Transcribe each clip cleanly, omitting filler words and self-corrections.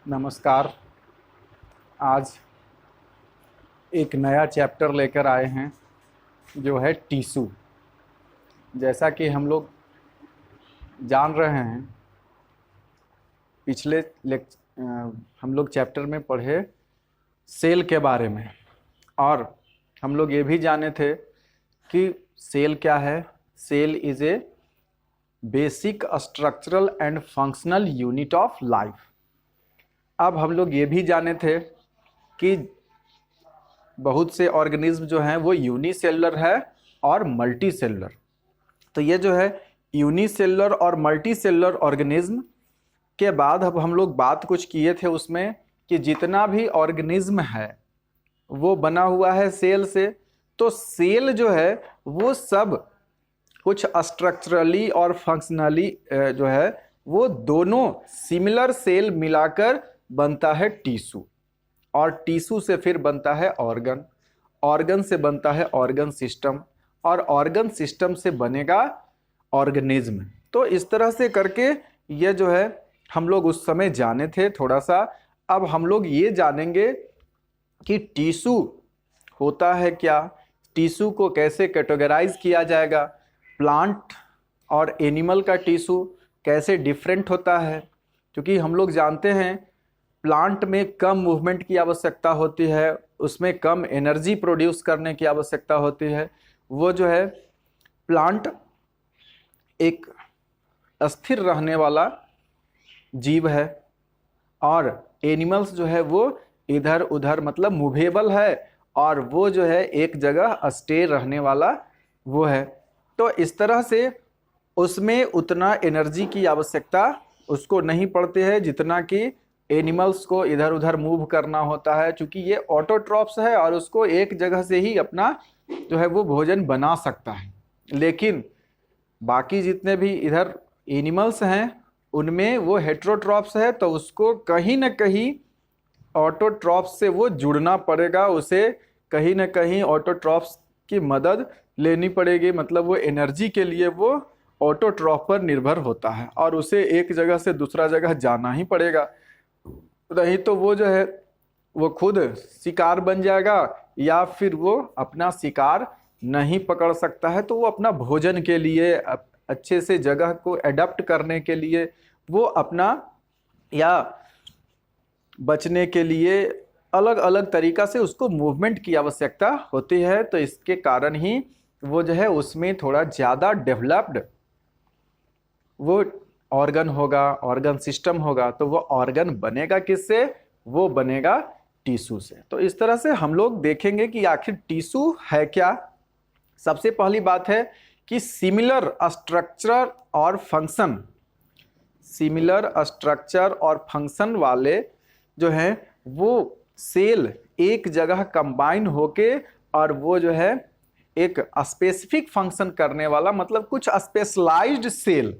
नमस्कार। आज एक नया चैप्टर लेकर आए हैं जो है टिश्यू। जैसा कि हम लोग जान रहे हैं, पिछले हम लोग चैप्टर में पढ़े सेल के बारे में, और हम लोग ये भी जाने थे कि सेल क्या है। Cell is a basic structural and functional unit of life. अब हम लोग ये भी जाने थे कि बहुत से ऑर्गेनिज्म जो हैं वो यूनिसेलुलर है और मल्टी सेलुलर। तो ये जो है यूनिसेलुलर और मल्टी सेलुलर ऑर्गेनिज्म के बाद अब हम लोग बात कुछ किए थे उसमें कि जितना भी ऑर्गेनिज्म है वो बना हुआ है सेल से। तो सेल जो है वो सब कुछ स्ट्रक्चरली और फंक्शनली जो है वो दोनों सिमिलर सेल मिलाकर बनता है टिश्यू, और टिश्यू से फिर बनता है ऑर्गन, ऑर्गन से बनता है ऑर्गन सिस्टम, और ऑर्गन सिस्टम से बनेगा ऑर्गेनिज्म। तो इस तरह से करके ये जो है हम लोग उस समय जाने थे थोड़ा सा। अब हम लोग ये जानेंगे कि टिश्यू होता है क्या, टिश्यू को कैसे कैटेगराइज किया जाएगा, प्लांट और एनिमल का टिश्यू कैसे डिफरेंट होता है। क्योंकि हम लोग जानते हैं प्लांट में कम मूवमेंट की आवश्यकता होती है, उसमें कम एनर्जी प्रोड्यूस करने की आवश्यकता होती है। वो जो है प्लांट एक स्थिर रहने वाला जीव है, और एनिमल्स जो है वो इधर उधर मतलब मूवेबल है, और वो जो है एक जगह स्टे रहने वाला वो है। तो इस तरह से उसमें उतना एनर्जी की आवश्यकता उसको नहीं पड़ती है जितना कि एनिमल्स को इधर उधर मूव करना होता है। क्योंकि ये ऑटोट्रॉप्स है और उसको एक जगह से ही अपना जो है वो भोजन बना सकता है। लेकिन बाकी जितने भी इधर एनिमल्स हैं उनमें वो हेट्रोट्रॉप्स है, तो उसको कहीं ना कहीं ऑटोट्रॉप्स से वो जुड़ना पड़ेगा, उसे कहीं ना कहीं ऑटोट्रॉप्स की मदद लेनी पड़ेगी। मतलब वो एनर्जी के लिए वो ऑटोट्रॉप पर निर्भर होता है और उसे एक जगह से दूसरा जगह जाना ही पड़ेगा, नहीं तो वो जो है वो खुद शिकार बन जाएगा या फिर वो अपना शिकार नहीं पकड़ सकता है। तो वो अपना भोजन के लिए, अच्छे से जगह को एडप्ट करने के लिए, वो अपना या बचने के लिए अलग अलग तरीका से उसको मूवमेंट की आवश्यकता होती है। तो इसके कारण ही वो जो है उसमें थोड़ा ज़्यादा डेवलप्ड वो ऑर्गन होगा, ऑर्गन सिस्टम होगा। तो वो ऑर्गन बनेगा किससे? वो बनेगा टिश्यू से। तो इस तरह से हम लोग देखेंगे कि आखिर टिश्यू है क्या। सबसे पहली बात है कि सिमिलर स्ट्रक्चर और फंक्शन, सिमिलर स्ट्रक्चर और फंक्शन वाले जो हैं वो सेल एक जगह कंबाइन होके और वो जो है एक स्पेसिफिक फंक्शन करने वाला, मतलब कुछ स्पेशलाइज्ड सेल,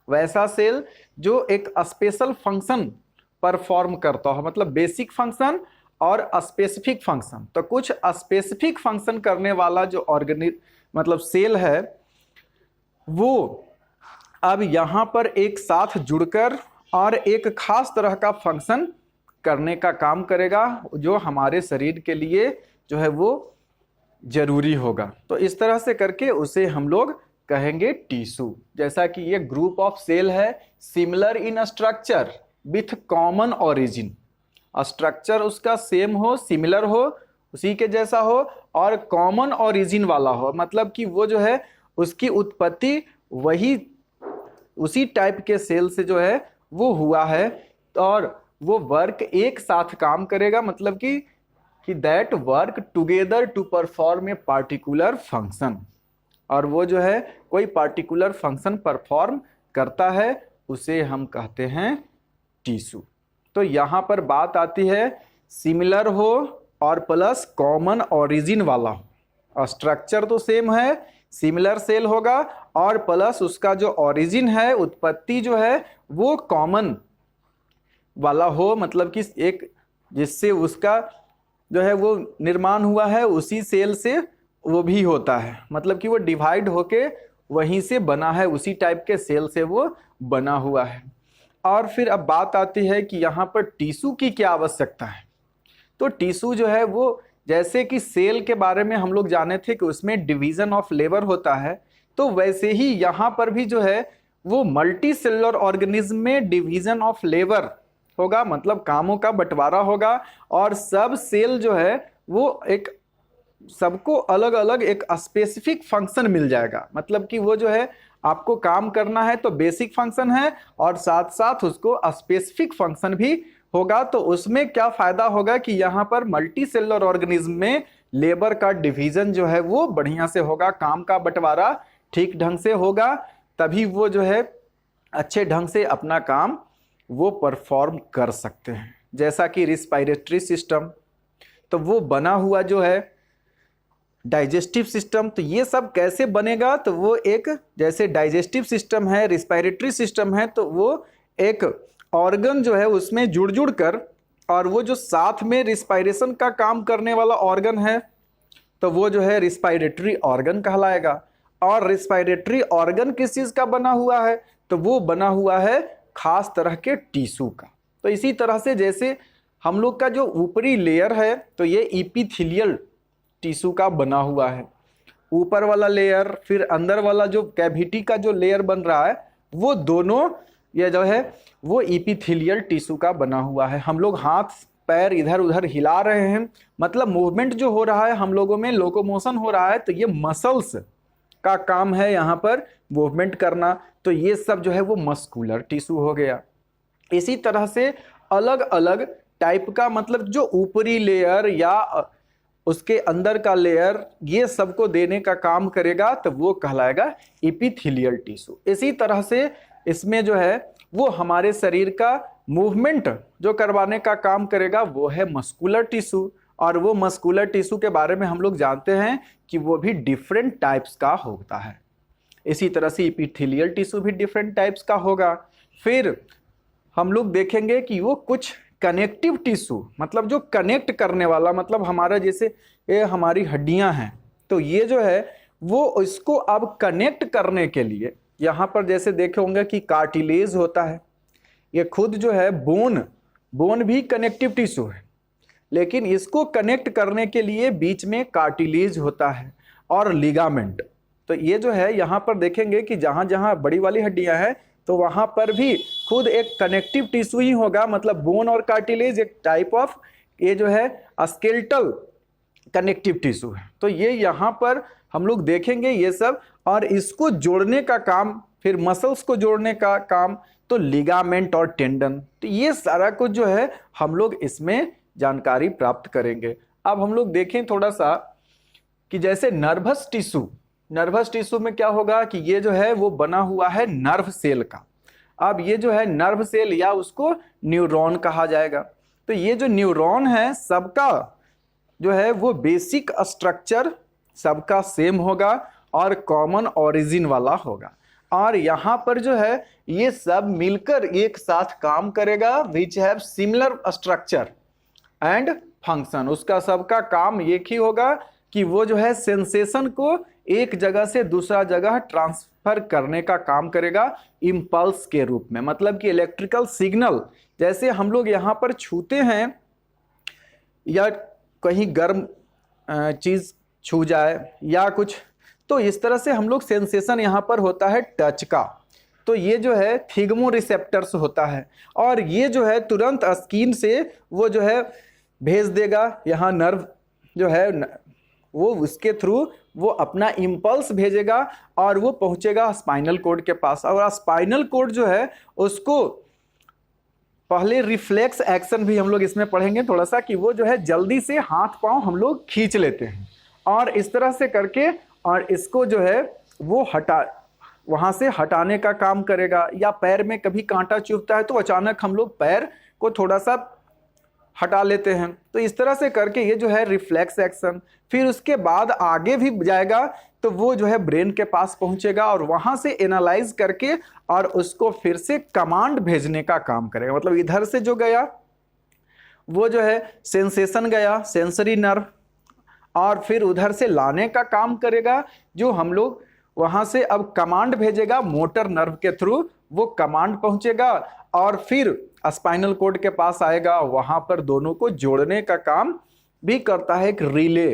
वैसा सेल जो एक स्पेशल फंक्शन परफॉर्म करता हो, मतलब बेसिक फंक्शन और स्पेसिफिक फंक्शन। तो कुछ स्पेसिफिक फंक्शन करने वाला जो मतलब सेल है वो अब यहाँ पर एक साथ जुड़कर और एक खास तरह का फंक्शन करने का काम करेगा जो हमारे शरीर के लिए जो है वो जरूरी होगा। तो इस तरह से करके उसे हम लोग कहेंगे टिश्यू। जैसा कि ये ग्रुप ऑफ सेल है similar in structure with common origin, structure उसका सेम हो, सिमिलर हो, उसी के जैसा हो, और कॉमन ओरिजिन वाला हो, मतलब कि वो जो है उसकी उत्पत्ति वही उसी टाइप के सेल से जो है वो हुआ है, और वो वर्क एक साथ काम करेगा, मतलब कि that work together to perform a particular function. और वो जो है कोई पार्टिकुलर फंक्शन परफॉर्म करता है, उसे हम कहते हैं टिश्यू। तो यहाँ पर बात आती है सिमिलर हो और प्लस कॉमन ओरिजिन वाला हो। स्ट्रक्चर तो सेम है, सिमिलर सेल होगा, और प्लस उसका जो ओरिजिन है, उत्पत्ति जो है वो कॉमन वाला हो, मतलब कि एक जिससे उसका जो है वो निर्माण हुआ है उसी सेल से वो भी होता है, मतलब कि वो डिवाइड होके वहीं से बना है, उसी टाइप के सेल से वो बना हुआ है। और फिर अब बात आती है कि यहाँ पर टिश्यू की क्या आवश्यकता है। तो टिश्यू जो है वो, जैसे कि सेल के बारे में हम लोग जाने थे कि उसमें डिवीजन ऑफ लेबर होता है, तो वैसे ही यहाँ पर भी जो है वो मल्टी सेलुलर ऑर्गेनिज्म में डिवीजन ऑफ लेबर होगा, मतलब कामों का बंटवारा होगा। और सब सेल जो है वो एक, सबको अलग अलग एक स्पेसिफिक फंक्शन मिल जाएगा। मतलब कि वो जो है आपको काम करना है तो बेसिक फंक्शन है, और साथ साथ उसको स्पेसिफिक फंक्शन भी होगा। तो उसमें क्या फायदा होगा कि यहाँ पर मल्टी सेलुलर ऑर्गेनिज्म में लेबर का डिवीजन जो है वो बढ़िया से होगा, काम का बंटवारा ठीक ढंग से होगा, तभी वो जो है अच्छे ढंग से अपना काम वो परफॉर्म कर सकते हैं। जैसा कि रिस्पायरेटरी सिस्टम, तो वो बना हुआ जो है डाइजेस्टिव सिस्टम, तो ये सब कैसे बनेगा, तो वो एक, जैसे डाइजेस्टिव सिस्टम है, रिस्पायरेटरी सिस्टम है, तो वो एक ऑर्गन जो है उसमें जुड़ जुड़ कर, और वो जो साथ में रिस्पायरेशन का काम करने वाला ऑर्गन है तो वो जो है रिस्पायरेटरी ऑर्गन कहलाएगा। और रिस्पायरेटरी ऑर्गन किस चीज़ का बना हुआ है, तो वो बना हुआ है खास तरह के टिश्यू का। तो इसी तरह से जैसे हम लोग का जो ऊपरी लेयर है तो ये इपिथेलियल टिश्यू का बना हुआ है, ऊपर वाला लेयर, फिर अंदर वाला जो कैविटी का जो लेयर बन रहा है वो दोनों ये जो है वो इपिथेलियल टिश्यू का बना हुआ है। हम लोग हाथ पैर इधर उधर हिला रहे हैं, मतलब मूवमेंट जो हो रहा है हम लोगों में, लोकोमोशन हो रहा है, तो ये मसल्स का काम है यहाँ पर मूवमेंट करना। तो ये सब जो है वो मस्कुलर टिश्यू हो गया। इसी तरह से अलग अलग टाइप का, मतलब जो ऊपरी लेयर या उसके अंदर का लेयर, ये सबको देने का काम करेगा तो वो कहलाएगा इपिथेलियल टिश्यू। इसी तरह से इसमें जो है वो हमारे शरीर का मूवमेंट जो करवाने का काम करेगा वो है मस्कुलर टिश्यू। और वो मस्कुलर टिश्यू के बारे में हम लोग जानते हैं कि वो भी डिफरेंट टाइप्स का होता है। इसी तरह से इपिथेलियल टिश्यू भी डिफरेंट टाइप्स का होगा। फिर हम लोग देखेंगे कि वो कुछ कनेक्टिव टिश्यू, मतलब जो कनेक्ट करने वाला, मतलब हमारा जैसे ये हमारी हड्डियां हैं, तो ये जो है वो इसको अब कनेक्ट करने के लिए, यहाँ पर जैसे देखे होंगे कि कार्टिलेज होता है, ये खुद जो है बोन भी कनेक्टिव टिश्यू है, लेकिन इसको कनेक्ट करने के लिए बीच में कार्टिलेज होता है और लिगामेंट। तो ये जो है यहाँ पर देखेंगे कि जहाँ जहाँ बड़ी वाली हड्डियाँ हैं तो वहाँ पर भी खुद एक कनेक्टिव टिश्यू ही होगा, मतलब बोन और कार्टिलेज एक टाइप ऑफ ये जो है स्केलेटल कनेक्टिव टिश्यू है। तो ये यहाँ पर हम लोग देखेंगे ये सब, और इसको जोड़ने का काम, फिर मसल्स को जोड़ने का काम, तो लिगामेंट और टेंडन, तो ये सारा कुछ जो है हम लोग इसमें जानकारी प्राप्त करेंगे। अब हम लोग देखें थोड़ा सा कि जैसे नर्वस टिश्यू में क्या होगा कि ये जो है वो बना हुआ है नर्व सेल का। अब ये जो है नर्व सेल या उसको न्यूरॉन कहा जाएगा। तो ये जो न्यूरॉन है सबका जो है वो बेसिक स्ट्रक्चर सबका सेम होगा और कॉमन ओरिजिन वाला होगा। और यहाँ पर जो है ये सब मिलकर एक साथ काम करेगा, which have similar structure and function. उसका सबका काम एक ही होगा कि वो जो है सेंसेशन को एक जगह से दूसरा जगह ट्रांसफर करने का काम करेगा इम्पल्स के रूप में। मतलब कि इलेक्ट्रिकल सिग्नल जैसे हम लोग यहाँ पर छूते हैं या कहीं गर्म चीज़ छू जाए या कुछ, तो इस तरह से हम लोग सेंसेशन यहाँ पर होता है टच का। तो ये जो है थिग्मो रिसेप्टर्स होता है, और ये जो है तुरंत स्किन से वो जो है भेज देगा, यहाँ नर्व जो है वो उसके थ्रू वो अपना इम्पल्स भेजेगा और वो पहुँचेगा स्पाइनल कोड के पास। और स्पाइनल कोड जो है उसको पहले रिफ्लेक्स एक्शन भी हम लोग इसमें पढ़ेंगे थोड़ा सा, कि वो जो है जल्दी से हाथ पांव हम लोग खींच लेते हैं और इस तरह से करके, और इसको जो है वो वहाँ से हटाने का काम करेगा। या पैर में कभी कांटा चुभता है तो अचानक हम लोग पैर को थोड़ा सा हटा लेते हैं। तो इस तरह से करके ये जो है रिफ्लेक्स एक्शन, फिर उसके बाद आगे भी जाएगा तो वो जो है ब्रेन के पास पहुंचेगा और वहां से एनालाइज करके और उसको फिर से कमांड भेजने का काम करेगा। मतलब इधर से जो गया वो जो है सेंसेशन गया, सेंसरी नर्व, और फिर उधर से लाने का काम करेगा जो हम लोग वहां से अब कमांड भेजेगा मोटर नर्व के थ्रू, वो कमांड पहुंचेगा और फिर स्पाइनल कॉर्ड के पास आएगा, वहां पर दोनों को जोड़ने का काम भी करता है एक रिले।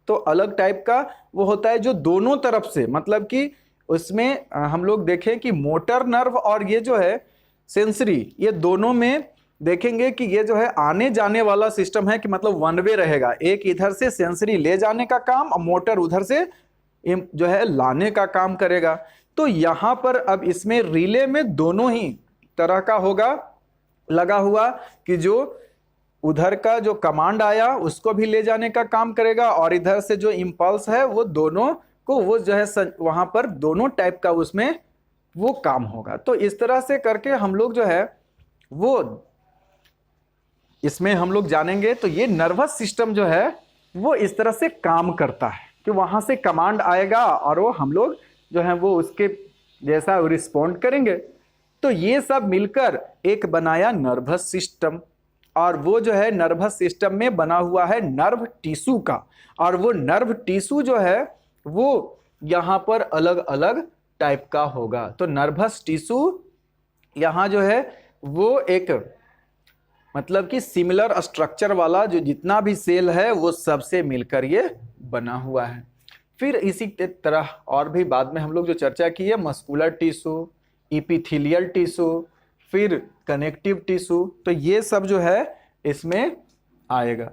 तो अलग टाइप का वो होता है जो दोनों तरफ से, मतलब कि उसमें हम लोग देखें कि मोटर नर्व और ये जो है सेंसरी, ये दोनों में देखेंगे कि ये जो है आने जाने वाला सिस्टम है, कि मतलब वन वे रहेगा, एक इधर से सेंसरी ले जाने का काम और मोटर उधर से जो है लाने का काम करेगा। तो यहां पर अब इसमें रिले में दोनों ही तरह का होगा लगा हुआ, कि जो उधर का जो कमांड आया उसको भी ले जाने का काम करेगा और इधर से जो इंपल्स है वो दोनों को, वो जो है वहां पर दोनों टाइप का उसमें वो काम होगा। तो इस तरह से करके हम लोग जो है वो इसमें हम लोग जानेंगे। तो ये नर्वस सिस्टम जो है वो इस तरह से काम करता है कि वहां से कमांड आएगा और वो हम लोग जो है वो उसके जैसा रिस्पॉन्ड करेंगे। तो ये सब मिलकर एक बनाया नर्वस सिस्टम, और वो जो है नर्वस सिस्टम में बना हुआ है नर्व टिश्यू का, और वो नर्व टिश्यू जो है वो यहाँ पर अलग अलग टाइप का होगा। तो नर्वस टिश्यू यहाँ जो है वो एक मतलब कि सिमिलर स्ट्रक्चर वाला जो जितना भी सेल है वो सबसे मिलकर ये बना हुआ है। फिर इसी तरह और भी बाद में हम लोग जो चर्चा की है, मस्कुलर टिश्यू, इपिथेलियल टिश्यू, फिर कनेक्टिव टिश्यू, तो ये सब जो है इसमें आएगा।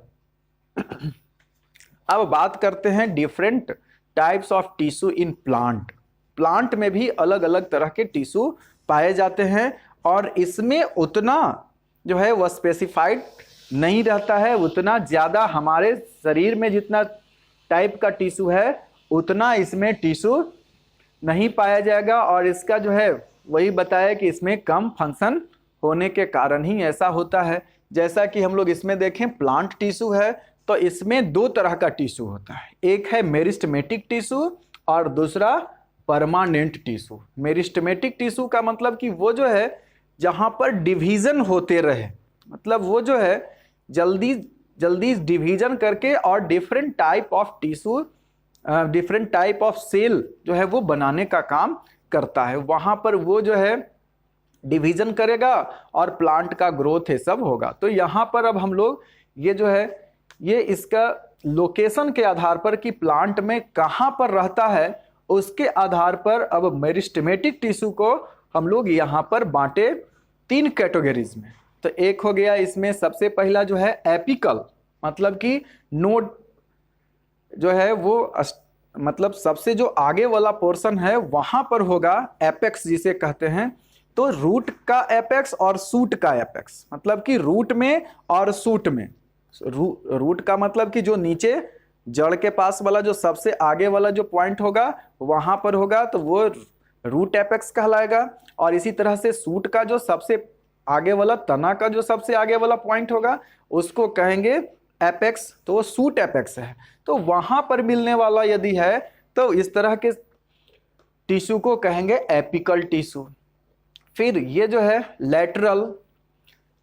अब बात करते हैं different types of tissue in plant. Plant में भी अलग अलग तरह के टिश्यू पाए जाते हैं और इसमें उतना जो है वह स्पेसिफाइड नहीं रहता है, उतना ज़्यादा हमारे शरीर में जितना टाइप का टिश्यू है उतना इसमें टिश्यू नहीं पाया जाएगा। और इसका जो है वही बताया कि इसमें कम फंक्शन होने के कारण ही ऐसा होता है। जैसा कि हम लोग इसमें देखें प्लांट टिश्यू है तो इसमें दो तरह का टिश्यू होता है, एक है मेरिस्टेमेटिक टिश्यू और दूसरा परमानेंट टिश्यू। मेरिस्टेमेटिक टिश्यू का मतलब कि वो जो है जहाँ पर डिवीज़न होते रहे, मतलब वो जो है जल्दी जल्दी डिवीज़न करके और different type of tissue, different type of cell जो है वो बनाने का काम करता है। वहाँ पर वो जो है डिवीज़न करेगा और प्लांट का ग्रोथ है सब होगा। तो यहाँ पर अब हम लोग ये जो है ये इसका लोकेशन के आधार पर कि प्लांट में कहाँ पर रहता है उसके आधार पर अब मेरिस्टेमेटिक टिश्यू को हम लोग यहाँ पर बांटे तीन कैटेगरीज में। तो एक हो गया इसमें सबसे पहला जो है एपिकल, मतलब कि नोड जो है वो मतलब सबसे जो आगे वाला पोर्शन है वहाँ पर होगा एपेक्स जिसे कहते हैं। तो रूट का एपेक्स और सूट का एपेक्स, मतलब कि रूट में और सूट में। रूट का मतलब कि जो नीचे जड़ के पास वाला जो सबसे आगे वाला जो पॉइंट होगा वहाँ पर होगा तो वो रूट एपेक्स कहलाएगा। और इसी तरह से सूट का जो सबसे आगे वाला तना का जो सबसे आगे वाला पॉइंट होगा उसको कहेंगे एपेक्स, तो वो सूट एपेक्स है। तो वहाँ पर मिलने वाला यदि है तो इस तरह के टिश्यू को कहेंगे एपिकल टिश्यू। फिर ये जो है लैटरल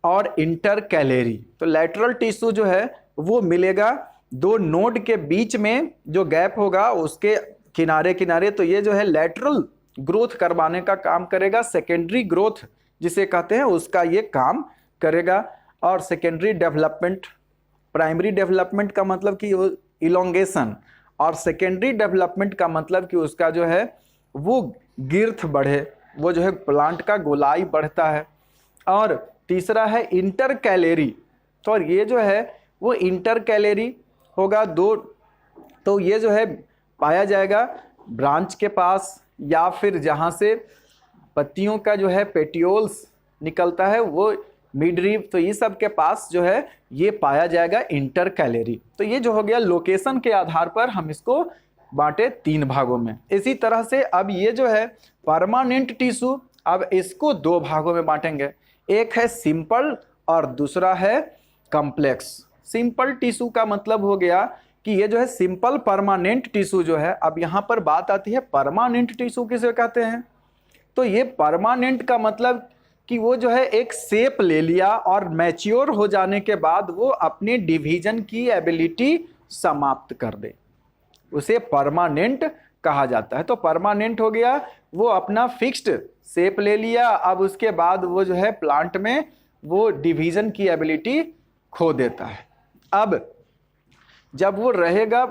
और इंटरकैलेरी। तो लैटरल टिश्यू जो है वो मिलेगा दो नोड के बीच में जो गैप होगा उसके किनारे किनारे, तो ये जो है लैटरल ग्रोथ करवाने का काम करेगा। सेकेंडरी ग्रोथ जिसे कहते हैं उसका ये काम करेगा। और सेकेंडरी डेवलपमेंट, प्राइमरी डेवलपमेंट का मतलब कि इलोंगेशन, और सेकेंडरी डेवलपमेंट का मतलब कि उसका जो है वो गिर्थ बढ़े, वो जो है प्लांट का गोलाई बढ़ता है। और तीसरा है इंटरकैलेरी, तो ये जो है वो इंटरकैलेरी होगा दो, तो ये जो है पाया जाएगा ब्रांच के पास या फिर जहाँ से पत्तियों का जो है पेटियोल्स निकलता है वो मिडरीव, तो ये सब के पास जो है ये पाया जाएगा इंटरकैलेरी। तो ये जो हो गया लोकेशन के आधार पर हम इसको बांटे तीन भागों में। इसी तरह से अब ये जो है परमानेंट टिश्यू, अब इसको दो भागों में बांटेंगे, एक है सिंपल और दूसरा है कॉम्प्लेक्स। सिंपल टिश्यू का मतलब हो गया कि ये जो है सिंपल परमानेंट टिश्यू जो है। अब यहाँ पर बात आती है परमानेंट टिश्यू किसे कहते हैं। तो ये परमानेंट का मतलब कि वो जो है एक शेप ले लिया और मैच्योर हो जाने के बाद वो अपने डिवीजन की एबिलिटी समाप्त कर दे, उसे परमानेंट कहा जाता है। तो परमानेंट हो गया, वो अपना फिक्स्ड शेप ले लिया, अब उसके बाद वो जो है प्लांट में वो डिवीजन की एबिलिटी खो देता है। अब जब वो रहेगा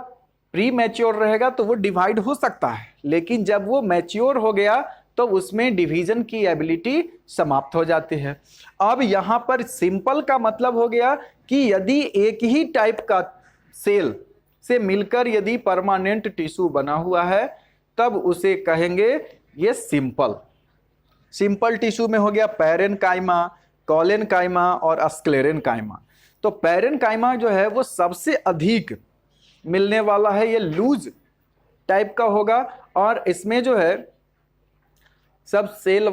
प्री मैच्योर रहेगा तो वो डिवाइड हो सकता है, लेकिन जब वो मैच्योर हो गया तो उसमें डिवीजन की एबिलिटी समाप्त हो जाती है। अब यहाँ पर सिंपल का मतलब हो गया कि यदि एक ही टाइप का सेल से मिलकर यदि परमानेंट टिश्यू बना हुआ है तब उसे कहेंगे ये सिंपल। सिंपल टिश्यू में हो गया पैरेनकाइमा, कॉलेनकाइमा और स्क्लेरेनकाइमा। तो पैरेनकाइमा जो है वो सबसे अधिक मिलने वाला है, ये लूज टाइप का होगा और इसमें जो है सब सेल,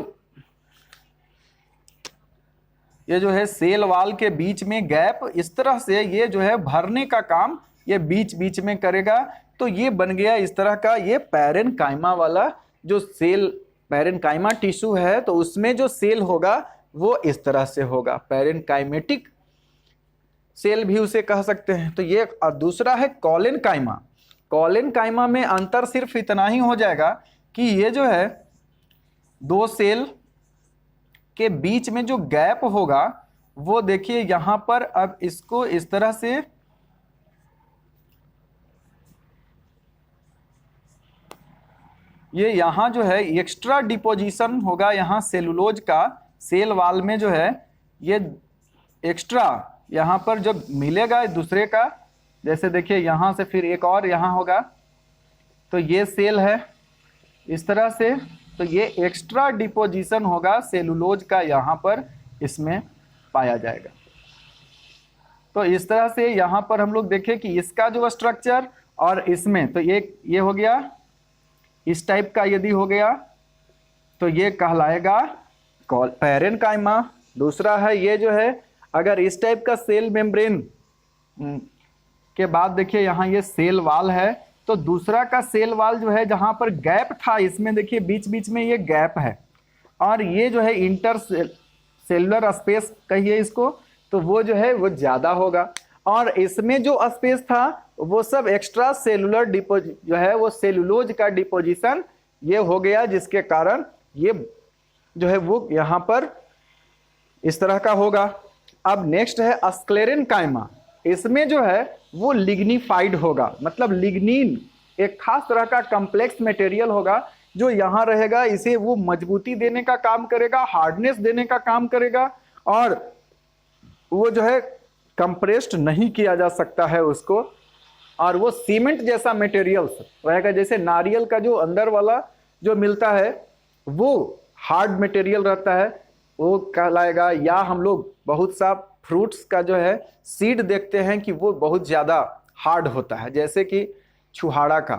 ये जो है सेल वाल के बीच में गैप इस तरह से ये जो है भरने का काम ये बीच बीच में करेगा। तो ये बन गया इस तरह का ये पैरेनकाइमा वाला जो सेल पैरेनकाइमा टिश्यू है, तो उसमें जो सेल होगा वो इस तरह से होगा, पैरेनकाइमेटिक सेल भी उसे कह सकते हैं। तो ये दूसरा है कॉलेनकाइमा। कॉलेनकाइमा में अंतर सिर्फ इतना ही हो जाएगा कि ये जो है दो सेल के बीच में जो गैप होगा वो देखिए यहां पर, अब इसको इस तरह से ये यहां जो है एक्स्ट्रा डिपोजिशन होगा यहां सेलुलोज का, सेल वाल में जो है ये एक्स्ट्रा यहां पर जब मिलेगा दूसरे का, जैसे देखिए यहां से फिर एक और यहां होगा, तो ये सेल है इस तरह से, तो ये एक्स्ट्रा डिपोजिशन होगा सेलुलोज का यहां पर इसमें पाया जाएगा। तो इस तरह से यहां पर हम लोग देखें कि इसका जो स्ट्रक्चर और इसमें, तो ये हो गया इस टाइप का यदि हो गया तो ये कहलाएगा पैरेनकाइमा। दूसरा है ये जो है अगर इस टाइप का सेल मेम्ब्रेन के बाद देखिए यहाँ ये सेल वाल है, तो दूसरा का सेल वाल जो है जहां पर गैप था इसमें देखिए बीच बीच में ये गैप है और ये जो है इंटर सेलुलर स्पेस कहिए इसको, तो वो जो है वो ज़्यादा होगा और इसमें जो स्पेस था वो सब एक्स्ट्रा सेलुलर जो है वो सेलुलोज का डिपोजिशन ये हो गया, जिसके कारण ये जो है वो यहाँ पर इस तरह का होगा। अब नेक्स्ट है स्क्लेरेनकाइमा। इसमें जो है वो लिग्निफाइड होगा, मतलब लिग्निन एक खास तरह का कॉम्प्लेक्स मटेरियल होगा जो यहाँ रहेगा, इसे वो मजबूती देने का काम करेगा, हार्डनेस देने का काम करेगा और वो जो है कंप्रेस्ड नहीं किया जा सकता है उसको, और वो सीमेंट जैसा मटेरियल्स रहेगा, जैसे नारियल का जो अंदर वाला जो मिलता है वो हार्ड मटेरियल रहता है वो कहलाएगा। या हम लोग बहुत सा फ्रूट्स का जो है सीड देखते हैं कि वो बहुत ज़्यादा हार्ड होता है, जैसे कि छुहाड़ा का,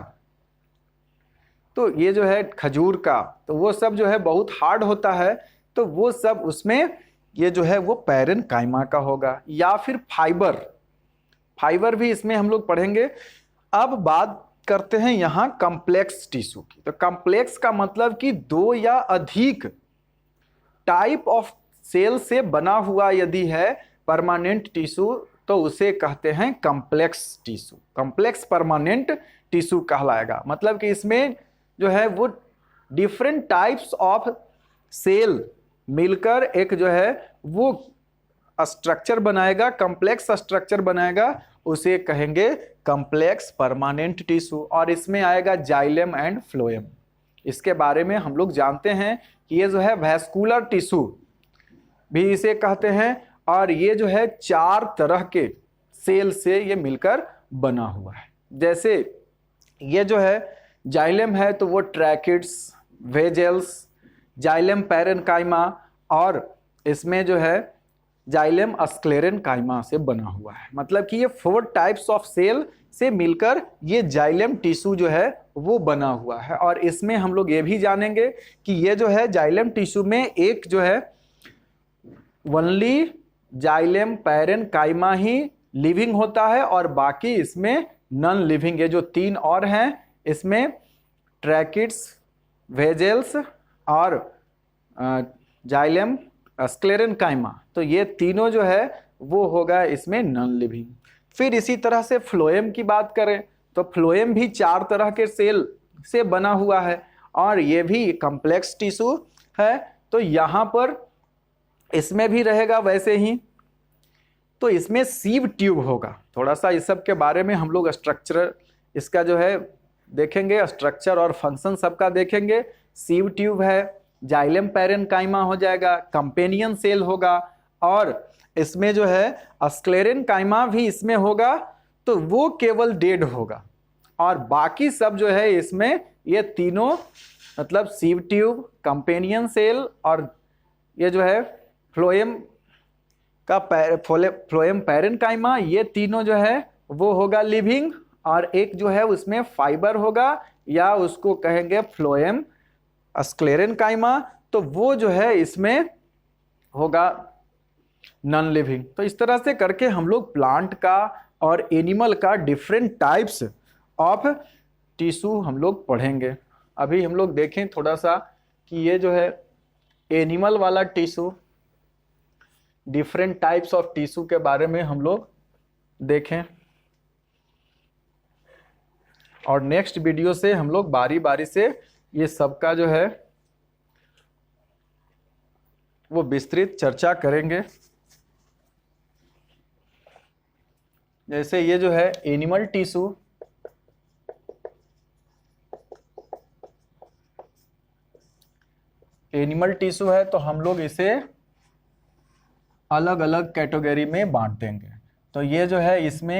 तो ये जो है खजूर का, तो वो सब जो है बहुत हार्ड होता है, तो वो सब उसमें ये जो है वो पैरेनकाइमा का होगा। या फिर फाइबर भी इसमें हम लोग पढ़ेंगे। अब बात करते हैं यहाँ कॉम्प्लेक्स टिश्यू की। तो कॉम्प्लेक्स का मतलब कि दो या अधिक टाइप ऑफ सेल से बना हुआ यदि है परमानेंट टिश्यू तो उसे कहते हैं complex tissue, complex permanent tissue कहलाएगा। मतलब कि इसमें जो है वो डिफरेंट टाइप्स ऑफ सेल मिलकर एक जो है वो स्ट्रक्चर बनाएगा, कॉम्प्लेक्स स्ट्रक्चर बनाएगा, उसे कहेंगे कॉम्प्लेक्स परमानेंट टिश्यू। और इसमें आएगा जाइलम एंड फ्लोएम। इसके बारे में हम लोग जानते हैं कि ये जो है वैस्कुलर टिश्यू भी इसे कहते हैं, और ये जो है 4 तरह के सेल से ये मिलकर बना हुआ है। जैसे ये जो है जाइलम है तो वो ट्रैकिड्स, वेजल्स, जाइलम पैरेनकाइमा, और इसमें जो है जाइलम स्क्लेरेनकाइमा से बना हुआ है। मतलब कि ये 4 टाइप्स ऑफ सेल से मिलकर ये जाइलम टिश्यू जो है वो बना हुआ है। और इसमें हम लोग ये भी जानेंगे कि ये जो है जाइलम टिश्यू में एक जो है ओनली जाइलम पैरेनकाइमा ही लिविंग होता है और बाकी इसमें नॉन लिविंग, ये जो 3 और हैं इसमें ट्रैकिड्स, वेजल्स और जाइलम स्क्लेरेनकाइमा, तो ये तीनों जो है वो होगा इसमें नॉन लिविंग। फिर इसी तरह से फ्लोएम की बात करें तो फ्लोएम भी 4 तरह के सेल से बना हुआ है और ये भी कॉम्प्लेक्स टिश्यू है। तो यहाँ पर इसमें भी रहेगा वैसे ही। तो इसमें सीव ट्यूब होगा। थोड़ा सा इस सब के बारे में हम लोग स्ट्रक्चर इसका जो है देखेंगे, स्ट्रक्चर और फंक्शन सबका देखेंगे। सीव ट्यूब है, जाइलम पैरेन्काइमा हो जाएगा, कंपेनियन सेल होगा और इसमें जो है स्क्लेरेन्काइमा भी इसमें होगा। तो वो केवल डेड होगा और बाकी सब जो है इसमें ये तीनों मतलब सीव ट्यूब, कंपेनियन सेल और ये जो है फ्लोएम पैरेन्काइमा, ये तीनों जो है वो होगा लिविंग और एक जो है उसमें फाइबर होगा या उसको कहेंगे फ्लोएम स्क्लेरेन्काइमा। तो वो जो है इसमें होगा नॉन लिविंग। तो इस तरह से करके हम लोग प्लांट का और एनिमल का डिफरेंट टाइप्स ऑफ टिश्यू हम लोग पढ़ेंगे। अभी हम लोग देखें थोड़ा सा कि ये जो है एनिमल वाला tissue, different types of tissue के बारे में हम लोग देखें और नेक्स्ट वीडियो से हम लोग बारी बारी से ये सबका जो है वो विस्तृत चर्चा करेंगे। जैसे ये जो है एनिमल टिश्यू, एनिमल टिश्यू है तो हम लोग इसे अलग अलग कैटेगरी में बांट देंगे। तो ये जो है इसमें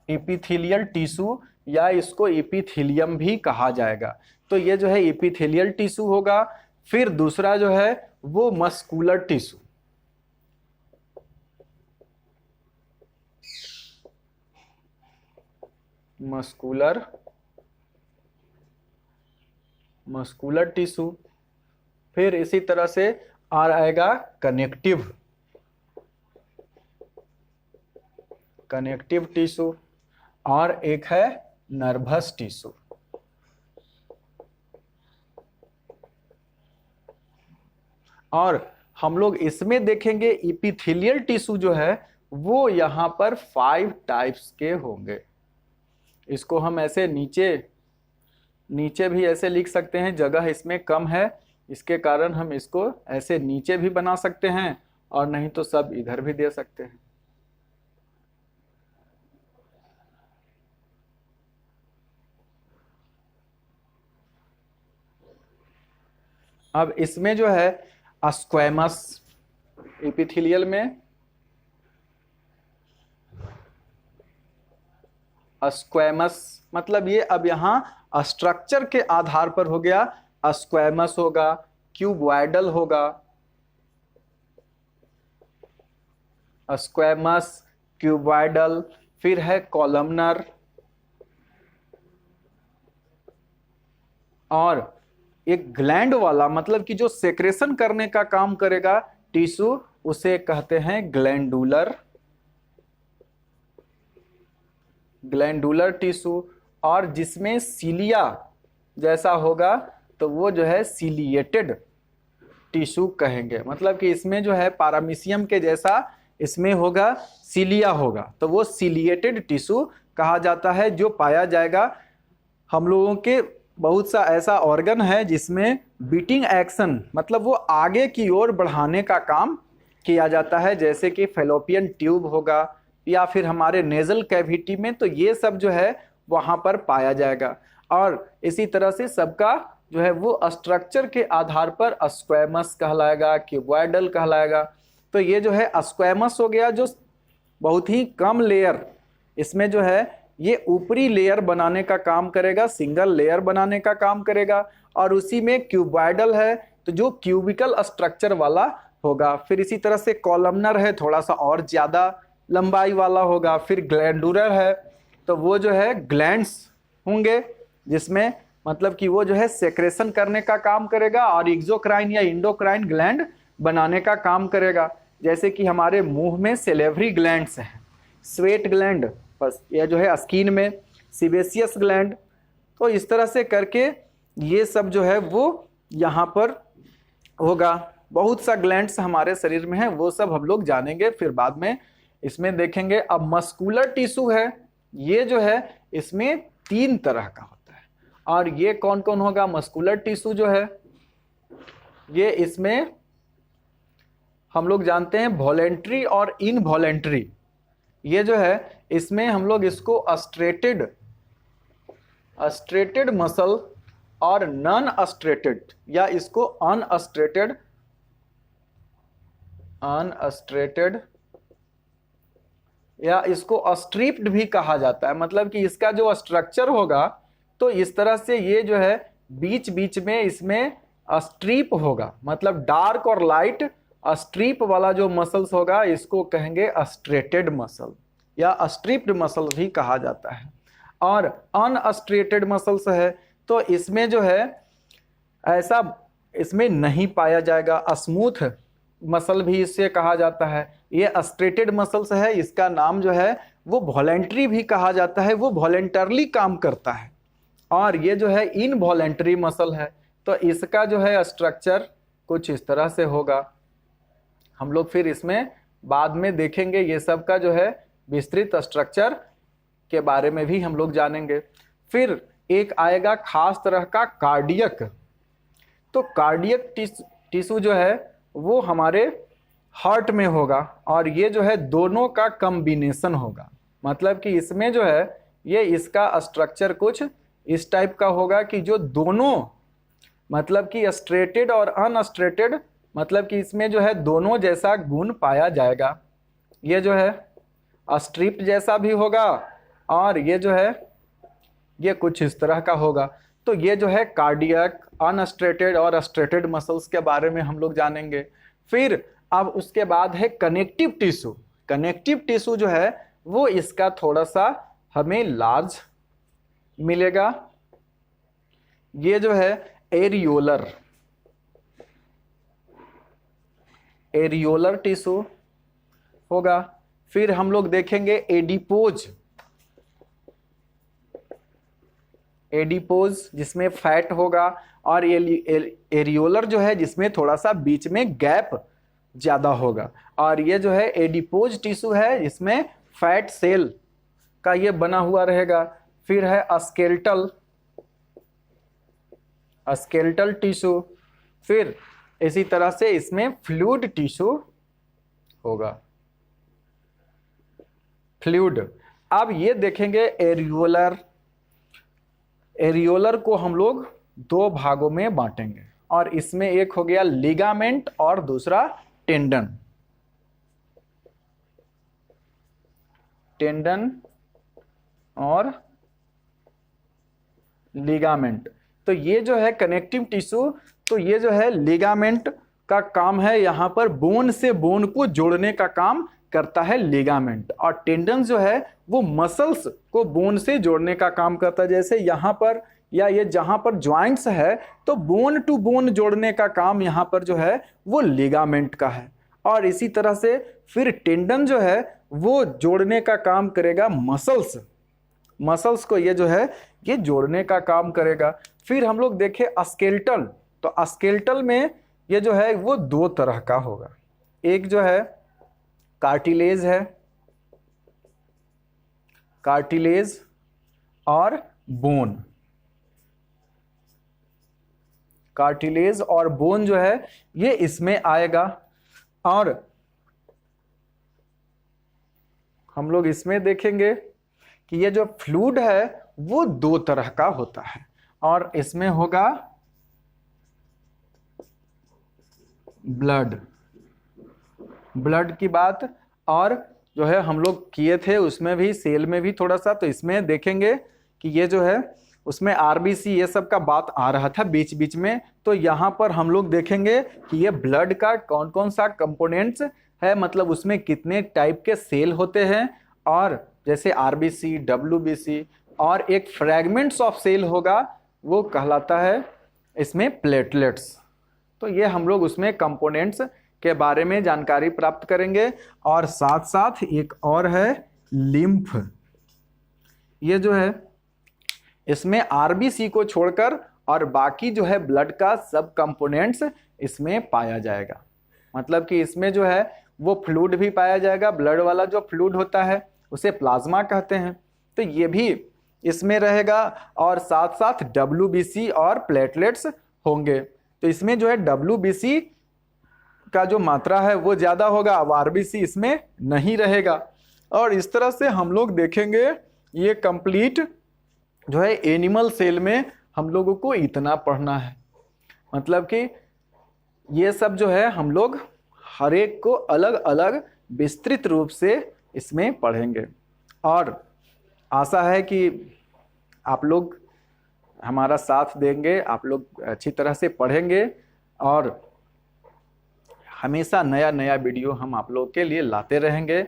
एपिथेलियल टिश्यू या इसको एपिथेलियम भी कहा जाएगा। तो ये जो है एपिथेलियल टिश्यू होगा। फिर दूसरा जो है वो मस्कुलर टिश्यू, मस्कुलर टिश्यू। फिर इसी तरह से आएगा कनेक्टिव टिश्यू और एक है नर्वस टिश्यू। और हम लोग इसमें देखेंगे एपिथेलियल टिश्यू जो है वो यहाँ पर 5 टाइप्स के होंगे। इसको हम ऐसे नीचे भी ऐसे लिख सकते हैं, जगह इसमें कम है इसके कारण हम इसको ऐसे नीचे भी बना सकते हैं और नहीं तो सब इधर भी दे सकते हैं। अब इसमें जो है स्क्वैमस, एपिथेलियल में स्क्वैमस मतलब ये अब यहाँ स्ट्रक्चर के आधार पर हो गया। स्क्वैमस होगा, क्यूबॉइडल होगा, स्क्वैमस, क्यूबॉइडल, फिर है कॉलमनर और एक ग्लैंड वाला मतलब कि जो सेक्रेशन करने का काम करेगा टिश्यू, उसे कहते हैं ग्लैंडुलर टिश्यू। और जिसमें सीलिया जैसा होगा तो वो जो है सीलिएटेड टिश्यू कहेंगे। मतलब कि इसमें जो है पारामीशियम के जैसा इसमें होगा, सीलिया होगा, तो वो सीलिएटेड टिश्यू कहा जाता है। जो पाया जाएगा हम लोगों के बहुत सा ऐसा ऑर्गन है जिसमें बीटिंग एक्शन मतलब वो आगे की ओर बढ़ाने का काम किया जाता है, जैसे कि फैलोपियन ट्यूब होगा या फिर हमारे नेजल कैविटी में, तो ये सब जो है वहाँ पर पाया जाएगा। और इसी तरह से सबका जो है वो स्ट्रक्चर के आधार पर स्क्वैमस कहलाएगा, क्यूबॉइडल कहलाएगा। तो ये जो है स्क्वैमस हो गया जो बहुत ही कम लेयर, इसमें जो है ये ऊपरी लेयर बनाने का काम करेगा, सिंगल लेयर बनाने का काम करेगा। और उसी में क्यूबॉइडल है तो जो क्यूबिकल स्ट्रक्चर वाला होगा। फिर इसी तरह से कॉलमनर है, थोड़ा सा और ज़्यादा लंबाई वाला होगा। फिर ग्लैंडुलर है तो वो जो है ग्लैंड्स होंगे जिसमें मतलब कि वो जो है सेक्रेशन करने का काम करेगा और एक्सोक्राइन या इंडोक्राइन ग्लैंड बनाने का काम करेगा। जैसे कि हमारे मुंह में सेलेवरी ग्लैंड्स हैं, स्वेट ग्लैंड, बस ये जो है स्किन में सीबेसियस ग्लैंड। तो इस तरह से करके ये सब जो है वो यहाँ पर होगा। बहुत सा ग्लैंड्स हमारे शरीर में है, वो सब हम लोग जानेंगे फिर बाद में इसमें देखेंगे अब मस्कुलर टिश्यू है, ये जो है इसमें 3 तरह का होता है। और ये कौन कौन होगा? मस्कुलर टिश्यू जो है ये इसमें हम लोग जानते हैं वॉलेंट्री और इनवॉलेंट्री। ये जो है इसमें हम लोग इसको अस्ट्रेटेड मसल और नॉन अस्ट्रेटेड या इसको अनअस्ट्रेटेड या इसको अस्ट्रिप्ड भी कहा जाता है। मतलब कि इसका जो स्ट्रक्चर होगा तो इस तरह से ये जो है बीच बीच में इसमें स्ट्रिप होगा, मतलब डार्क और लाइट स्ट्रिप वाला जो मसल्स होगा इसको कहेंगे अस्ट्रेटेड मसल या स्ट्रिप्ड मसल भी कहा जाता है। और अनअस्ट्रेटेड मसल्स है तो इसमें जो है ऐसा इसमें नहीं पाया जाएगा। स्मूथ मसल भी इससे कहा जाता है। ये अस्ट्रेटेड मसल्स है, इसका नाम जो है वो वॉलेंट्री भी कहा जाता है, वो वॉलेंटरली काम करता है। और ये जो है इनवॉलेंटरी मसल है, तो इसका जो है स्ट्रक्चर कुछ इस तरह से होगा। हम लोग फिर इसमें बाद में देखेंगे, ये सब का जो है विस्तृत स्ट्रक्चर के बारे में भी हम लोग जानेंगे। फिर एक आएगा खास तरह का कार्डियक। तो कार्डियक टिश्यू जो है वो हमारे हार्ट में होगा और ये जो है दोनों का कॉम्बिनेशन होगा। मतलब कि इसमें जो है ये इसका स्ट्रक्चर कुछ इस टाइप का होगा कि जो दोनों मतलब कि स्ट्रेटेड और अनस्ट्रेटेड, मतलब कि इसमें जो है दोनों जैसा गुण पाया जाएगा। ये जो है स्ट्रिप्ड जैसा भी होगा और ये जो है ये कुछ इस तरह का होगा। तो ये जो है कार्डियक, अनस्ट्रेटेड और स्ट्रेटेड मसल्स के बारे में हम लोग जानेंगे। फिर अब उसके बाद है कनेक्टिव टिश्यू। कनेक्टिव टिश्यू जो है वो इसका थोड़ा सा हमें लार्ज मिलेगा। ये जो है एरियोलर टिश्यू होगा। फिर हम लोग देखेंगे एडिपोज जिसमें फैट होगा और एरियोलर जो है जिसमें थोड़ा सा बीच में गैप ज़्यादा होगा। और ये जो है एडिपोज टिश्यू है इसमें फैट सेल का ये बना हुआ रहेगा। फिर है स्केलेटल टिश्यू। फिर इसी तरह से इसमें फ्लूइड टिश्यू होगा। फ्लूइड, अब ये देखेंगे एरियोलर को हम लोग 2 भागों में बांटेंगे और इसमें एक हो गया लिगामेंट और दूसरा टेंडन और लिगामेंट। तो ये जो है कनेक्टिव टिश्यू, तो ये जो है लिगामेंट का काम है, यहाँ पर बोन से बोन को जोड़ने का काम करता है लिगामेंट। और टेंडन जो है वो मसल्स को बोन से जोड़ने का काम करता है। जैसे यहाँ पर या ये जहाँ पर ज्वाइंट्स है तो बोन टू बोन जोड़ने का काम यहाँ पर जो है वो लिगामेंट का है। और इसी तरह से फिर टेंडन जो है वो जोड़ने का काम करेगा मसल्स को, ये जो है ये जोड़ने का काम करेगा। फिर हम लोग देखें स्केलेटल, तो स्केलेटल में ये जो है वो 2 तरह का होगा। एक जो है कार्टिलेज है, कार्टिलेज और बोन। कार्टिलेज और बोन जो है ये इसमें आएगा। और हम लोग इसमें देखेंगे कि ये जो फ्लूइड है वो 2 तरह का होता है और इसमें होगा ब्लड की बात। और जो है हम लोग किए थे उसमें भी सेल में भी थोड़ा सा, तो इसमें देखेंगे कि ये जो है उसमें आरबीसी ये सब का बात आ रहा था बीच बीच में। तो यहाँ पर हम लोग देखेंगे कि ये ब्लड का कौन कौन सा कंपोनेंट्स है, मतलब उसमें कितने टाइप के सेल होते हैं। और जैसे आरबीसी, डब्ल्यूबीसी और एक फ्रैगमेंट्स ऑफ सेल होगा वो कहलाता है इसमें प्लेटलेट्स। तो ये हम लोग उसमें कंपोनेंट्स के बारे में जानकारी प्राप्त करेंगे। और साथ साथ एक और है लिम्फ। ये जो है इसमें आरबीसी को छोड़कर और बाकी जो है ब्लड का सब कंपोनेंट्स इसमें पाया जाएगा। मतलब कि इसमें जो है वो फ्लूइड भी पाया जाएगा। ब्लड वाला जो फ्लूइड होता है उसे प्लाज्मा कहते हैं, तो ये भी इसमें रहेगा। और साथ साथ WBC और प्लेटलेट्स होंगे। तो इसमें जो है WBC का जो मात्रा है वो ज़्यादा होगा, अब RBC इसमें नहीं रहेगा। और इस तरह से हम लोग देखेंगे ये कंप्लीट जो है एनिमल सेल में हम लोगों को इतना पढ़ना है। मतलब कि ये सब जो है हम लोग हर एक को अलग अलग विस्तृत रूप से इसमें पढ़ेंगे। और आशा है कि आप लोग हमारा साथ देंगे, आप लोग अच्छी तरह से पढ़ेंगे और हमेशा नया नया वीडियो हम आप लोग के लिए लाते रहेंगे।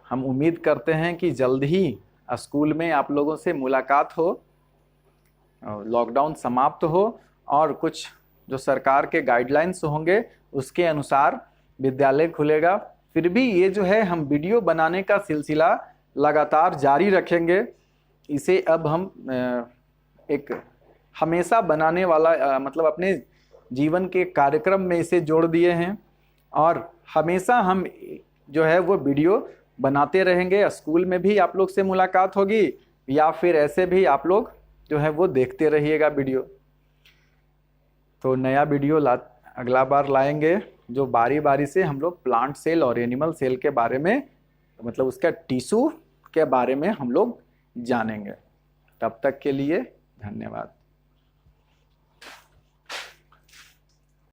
हम उम्मीद करते हैं कि जल्द ही स्कूल में आप लोगों से मुलाकात हो, लॉकडाउन समाप्त हो और कुछ जो सरकार के गाइडलाइंस होंगे उसके अनुसार विद्यालय खुलेगा। फिर भी ये जो है हम वीडियो बनाने का सिलसिला लगातार जारी रखेंगे। इसे अब हम एक हमेशा बनाने वाला मतलब अपने जीवन के कार्यक्रम में इसे जोड़ दिए हैं और हमेशा हम जो है वो वीडियो बनाते रहेंगे। स्कूल में भी आप लोग से मुलाकात होगी या फिर ऐसे भी आप लोग जो है वो देखते रहिएगा वीडियो। तो नया वीडियो अगला बार लाएंगे जो बारी बारी से हम लोग प्लांट सेल और एनिमल सेल के बारे में, मतलब उसका टिश्यू के बारे में हम लोग जानेंगे। तब तक के लिए धन्यवाद।